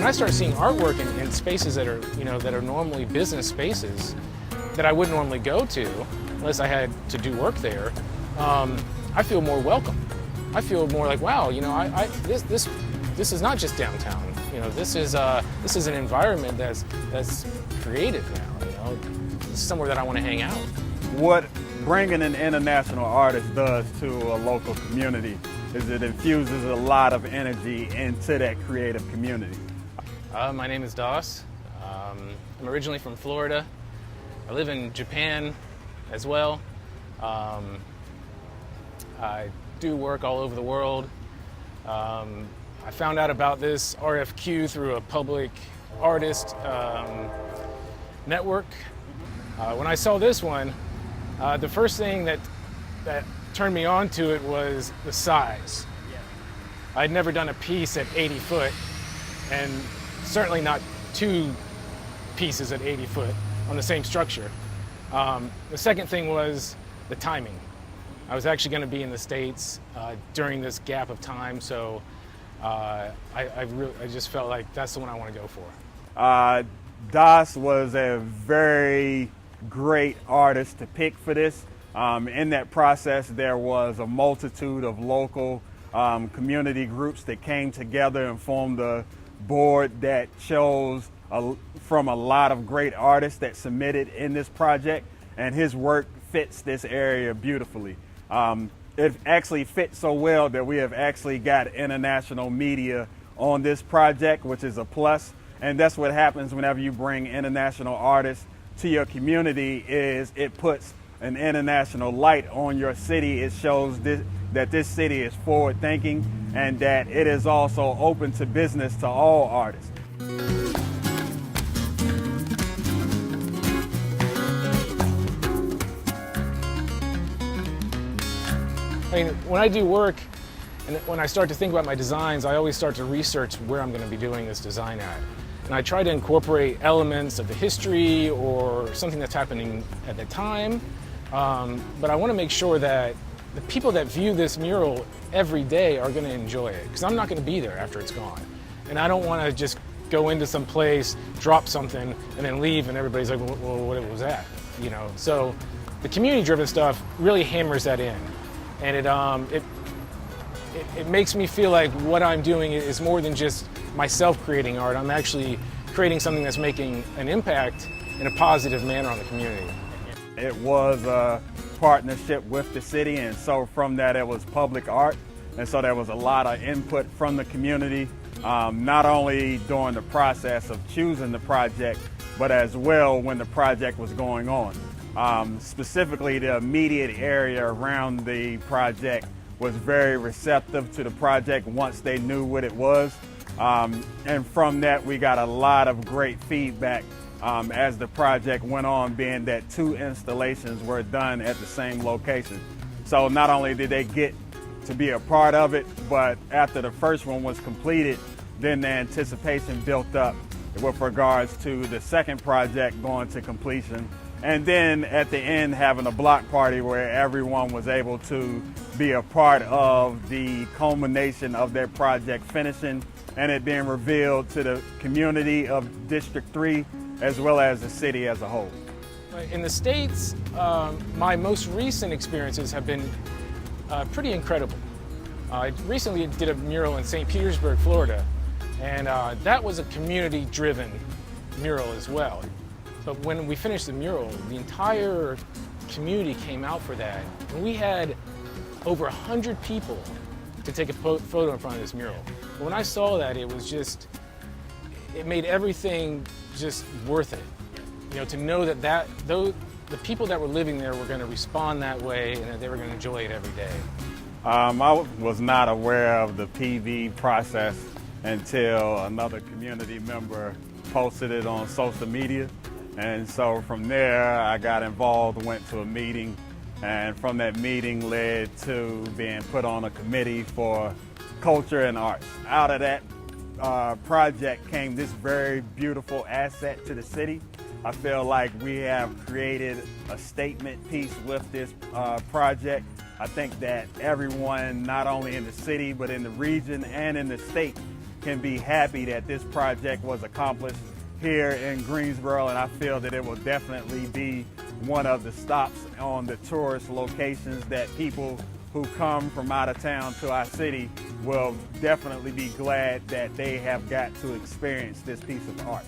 when I start seeing artwork in spaces that are, that are normally business spaces that I wouldn't normally go to unless I had to do work there, I feel more welcome. I feel more like, wow, this is not just downtown. This is an environment that's creative now. This is somewhere that I want to hang out. What bringing an international artist does to a local community is it infuses a lot of energy into that creative community. My name is Das. I'm originally from Florida. I live in Japan as well. I do work all over the world. I found out about this RFQ through a public artist network. When I saw this one, the first thing that turned me on to it was the size. I'd never done a piece at 80 foot, and certainly not two pieces at 80 foot on the same structure. The second thing was the timing. I was actually going to be in the States during this gap of time, so I just felt like that's the one I want to go for. Das was a very great artist to pick for this. In that process, there was a multitude of local community groups that came together and formed a board that chose from a lot of great artists that submitted in this project, and his work fits this area beautifully. It actually fits so well that we have actually got international media on this project, which is a plus. And that's what happens whenever you bring international artists to your community, is it puts an international light on your city. It shows that this city is forward thinking and that it is also open to business to all artists. I mean, when I do work and when I start to think about my designs, I always start to research where I'm going to be doing this design at. And I try to incorporate elements of the history or something that's happening at the time. But I want to make sure that the people that view this mural every day are going to enjoy it, because I'm not going to be there after it's gone. And I don't want to just go into some place, drop something, and then leave, and everybody's like, well, what was that? So the community-driven stuff really hammers that in. And it makes me feel like what I'm doing is more than just myself creating art. I'm actually creating something that's making an impact in a positive manner on the community. It was a partnership with the city, and so from that it was public art. And so there was a lot of input from the community, not only during the process of choosing the project, but as well when the project was going on. Specifically, the immediate area around the project was very receptive to the project once they knew what it was. And from that, we got a lot of great feedback as the project went on, being that 2 installations were done at the same location. So not only did they get to be a part of it, but after the first one was completed, then the anticipation built up with regards to the second project going to completion. And then at the end, having a block party where everyone was able to be a part of the culmination of their project finishing and it being revealed to the community of District 3 as well as the city as a whole. In the States, my most recent experiences have been pretty incredible. I recently did a mural in St. Petersburg, Florida, and that was a community-driven mural as well. But when we finished the mural, the entire community came out for that. And we had over 100 people to take a photo in front of this mural. But when I saw that, it was just, it made everything just worth it. To know that the people that were living there were going to respond that way and that they were going to enjoy it every day. I was not aware of the PV process until another community member posted it on social media. And so from there, I got involved, went to a meeting, and from that meeting led to being put on a committee for culture and arts. Out of that project came this very beautiful asset to the city. I feel like we have created a statement piece with this project. I think that everyone, not only in the city, but in the region and in the state, can be happy that this project was accomplished here in Greensboro, and I feel that it will definitely be one of the stops on the tourist locations that people who come from out of town to our city will definitely be glad that they have got to experience this piece of art.